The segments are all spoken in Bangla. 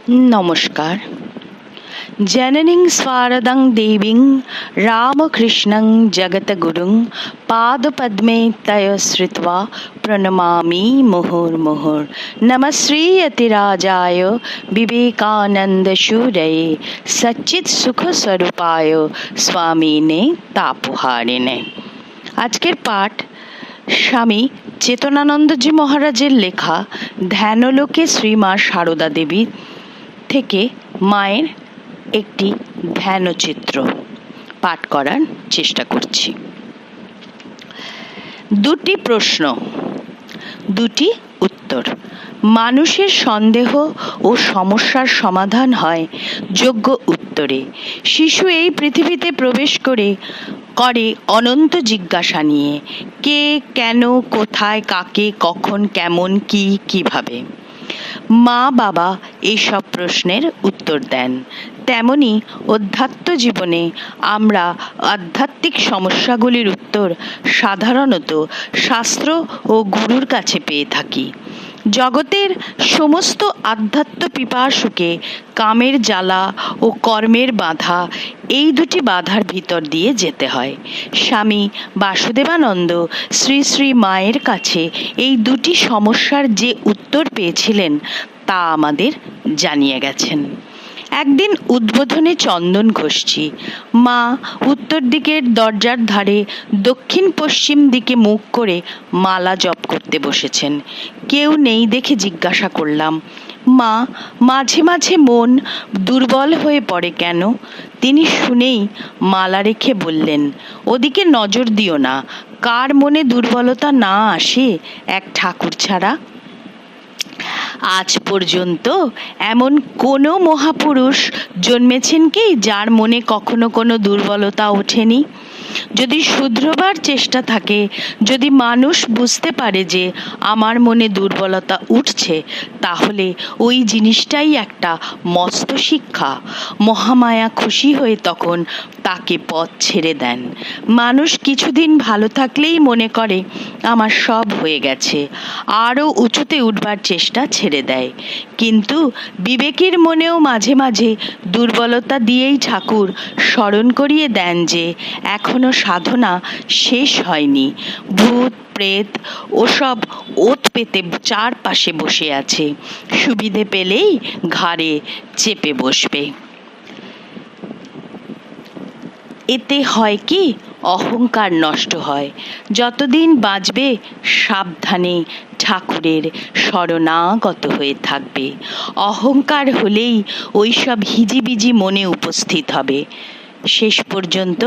নমস্কার। জননীং স্বারদং দেবীং রামকৃষ্ণং জগতগুরুং পাদপদ্মে তয় শ্রিত্বা প্রণমামি মুহুর্মুহুর। নমঃ শ্রীয়তিরাজায় বিবেকানন্দশূরয়ে সচ্চিৎ সুখস্বরূপায় স্বামিনে তাপহারিণে। আজকের পাঠ স্বামী চেতনানন্দজি মহারাজের লেখা ধ্যানলোকে শ্রীমা সারদা দেবী থেকে মায়ের একটি ধ্যানচিত্র পাঠ করার চেষ্টা করছি। দুটি প্রশ্ন, দুটি উত্তর। মানুষের সন্দেহ ও সমস্যার সমাধান হয় যোগ্য উত্তরে। শিশু এই পৃথিবীতে প্রবেশ করে অনন্ত জিজ্ঞাসা নিয়ে, কে, কেন, কোথায়, কাকে, কখন, কেমন, কি, কিভাবে। মা বাবা এইসব প্রশ্নের উত্তর দেন। তেমনি অধ্যাত্ম জীবনে আমরা আধ্যাত্মিক সমস্যাগুলির উত্তর সাধারণত শাস্ত্র ও গুরুর কাছে পেয়ে থাকি। জগতের সমস্ত আধ্যাত্ম পিপাসুকে কামের জ্বালা ও কর্মের বাধা, এই দুটি বাধার ভিতর দিয়ে যেতে হয়। স্বামী বাসুদেবানন্দ শ্রী শ্রী মায়ের কাছে এই দুটি সমস্যার যে উত্তর পেয়েছিলেন তা আমাদের জানিয়ে গেছেন। একদিন উদ্বোধনে চন্দন ঘষছি। মা উত্তর দিকের দরজার ধারে দক্ষিণ পশ্চিম দিকে মুখ করে মালা জপ করতে বসেছেন। কেউ নেই দেখে জিজ্ঞাসা করলাম, মা, মাঝে মাঝে মন দুর্বল হয়ে পড়ে কেন? তিনি শুনেই মালা রেখে বললেন, ওদিকে নজর দিও না। কার মনে দুর্বলতা না আসে এক ঠাকুর ছাড়া? আজ পর্যন্ত এমন কোনো মহাপুরুষ জন্মেছেন কি যার মনে কখনো কোনো দুর্বলতা ওঠেনি? যদি শুধরবার চেষ্টা থাকে, যদি মানুষ বুঝতে পারে যে আমার মনে দুর্বলতা উঠছে, তাহলে ওই জিনিসটাই একটা মস্ত শিক্ষা। মহামায়া খুশি হয়ে তখন তাকে পথ ছেড়ে দেন। মানুষ কিছুদিন ভালো থাকলেই মনে করে আমার সব হয়ে গেছে, আরও উঁচুতে উঠবার চেষ্টা ছেড়ে দেয়। কিন্তু বিবেকের মনেও মাঝে মাঝে দুর্বলতা দিয়েই ঠাকুর স্মরণ করিয়ে দেন যে এখনো সাধনা শেষ হয়নি। ভূত প্রেত ওসব ওত পেতে চারপাশে বসে আছে, সুবিধে পেলেই ঘাড়ে চেপে বসবে। এতে হয় কি, অহংকার নষ্ট হয়। যতদিন বাঁচবে সাবধানে ঠাকুরের শরণাগত হয়ে থাকবে। অহংকার হলেই ওইসব হিজিবিজি মনে উপস্থিত হবে। শেষ পর্যন্ত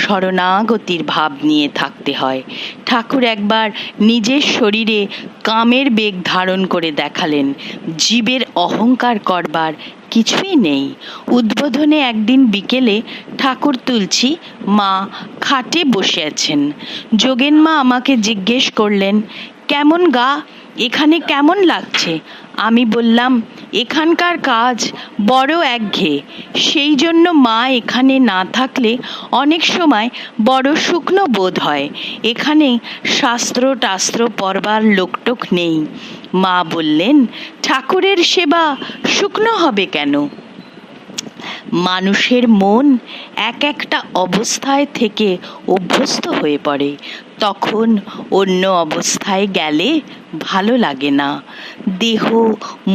শরণাগতির ভাব নিয়ে থাকতে হয়। ঠাকুর একবার নিজের শরীরে কামের বেগ ধারণ করে দেখালেন, জীবের অহংকার করবার কিছুই নেই। উদ্বোধনে একদিন বিকেলে ঠাকুর তুলছি, মা খাটে বসে আছেন। যোগেন মা আমাকে জিজ্ঞেস করলেন, কেমন গা, এখানে কেমন লাগছে? আমি বললাম, এখানকার কাজ বড় একঘেয়ে, সেই জন্য মা এখানে না থাকলে অনেক সময় বড় শুকনো বোধ হয়। এখানে শাস্ত্র টাস্ত্র পড়বার লোকটোক নেই। মা বললেন, ঠাকুরের সেবা শুকনো হবে কেন? মানুষের মন এক একটা অবস্থায় থেকে অভ্যস্ত হয়ে পড়ে, তখন অন্য অবস্থায় গেলে ভালো লাগে না। দেহ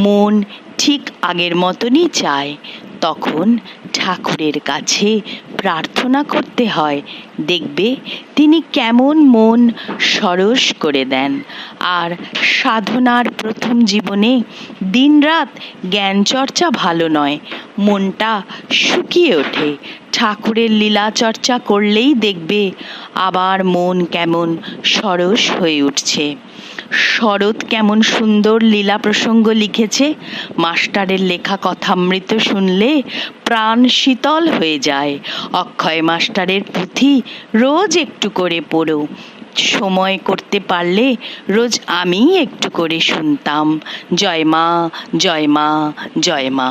মন ঠিক আগের মতনই চায়। তখন ঠাকুরের কাছে প্রার্থনা করতে হয়, দেখবে তিনি কেমন মন সরস করে দেন। আর সাধনার প্রথম জীবনে দিনরাত জ্ঞান চর্চা ভালো নয়, মনটা শুকিয়ে ওঠে। ঠাকুরের লীলা চর্চা করলেই দেখবে আবার মন কেমন সরস হয়ে উঠছে। শরৎ কেমন সুন্দর লীলা প্রসঙ্গ লিখেছে। মাস্টারের লেখা কথামৃত শুনলে প্রাণ শীতল হয়ে যায়। অক্ষয় মাস্টারের পুঁথি রোজ একটু করে পড়ো। সময় করতে পারলে রোজ আমি একটু করে শুনতাম। জয় মা, জয় মা, জয় মা।